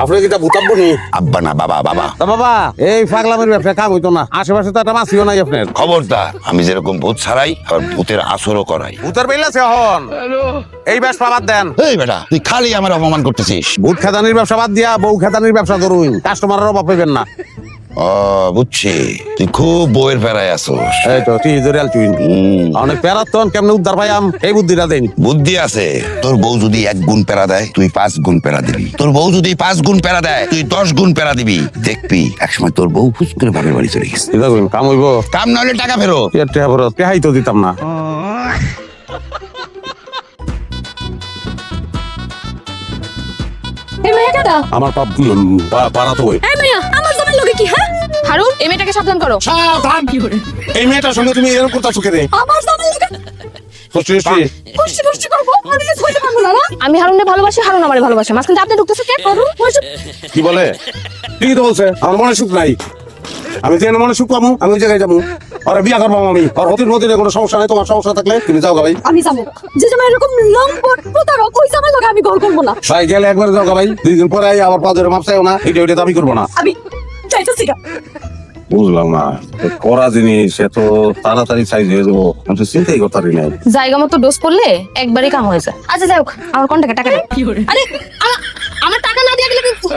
আপনি কিটা ভূতাব্য নি? আব্বা না বাবা বাবা। তা বাবা এই পাগলামের ব্যবসা কাম হইতো না, আশেপাশে তো একটা মাছিও নাই আপনার। খবরদার, আমি যেরকম ভূত ছাড়াই আবার ভূতের আসরও করাই। ভূতের বেল আছে হন, এই ব্যবসা বাদ দেন। এই বেটা, তুই খালি আমার অপমান করতেছিস। ভূত খেদানির ব্যবসা বাদ দিয়া বউ খেদানির ব্যবসা ধরুন, কাস্টমারের অভাব পাইবেন না। ও বুঝছি, তুই খুব বউয়ের ফেরায় আসোস। এই তো তুই জরিয়াল চুইন অনেক প্যারাতন, কেমনে উদ্ধার পাইয়াম এই বুদ্ধিটা দেন। বুদ্ধি আছে। তোর বউ যদি 1 গুণ প্যারা দেয় তুই 5 গুণ প্যারা দিবি, তোর বউ যদি 5 গুণ প্যারা দেয় তুই 10 গুণ প্যারা দিবি। দেখবি একসময় তোর বউ ফুস করে বাপের বাড়ি চলে গেছে। এটা কইন কাম হইব? কাম না হলে টাকা ফেরো। পেহাই তো দিতাম না। এই মেয়েটা আমার পাড়া তো ওই। এই মেয়া আমার জামাই লোকে কি? হ্যাঁ হারুন, এই মেয়েটাকে সাবধান করো। সাবধান! এই মেয়েটার সঙ্গে তুমি এরকম করতেছো কেন? আমার জামাই লোকে কষ্ট পুষ্টি পুষ্টি করবো, আমি কিছু হইতে পারবো না। আমি হারুনকে ভালোবাসি, হারুন আমারে ভালোবাসে, মাঝখানে আপনি ঢুকতেছে কে? হারুন কি বলে? ঠিকই তো বলছে, আমার মনে সুখ নাই। আমি যেন মনে সুখ পাবো আমি ওই জায়গায় যাবো, আর বিয়া করবো আমি। আর হতির মধ্যে কোনো সমস্যা নাই, তোমার সমস্যা থাকলে তুমি যাও গা ভাই। আমি যাবো, যে জামাই এরকম লম্পট প্রতারক ওই জামাই লোকে আমি গোল করবো না। ভাই গেলে একবার যাও গা ভাই, 2 দিন পরে আই আবার পা ধরে মাপ চাইও না, এটা ওইটা দাবি করবো না। আমি চাইতেছি না। বুঝলাম না, করা জিনিস এত তাড়াতাড়ি সাইজ হয়ে যাবো আমি তো চিন্তাই করতে পারি না। জায়গা মতো ডোজ করলে একবারই কাম হয়ে যায়। আচ্ছা যাই হোক, আমার কোন টাকা টাকা নেই। আরে আমার টাকা না দিয়ে গেলে কিন্তু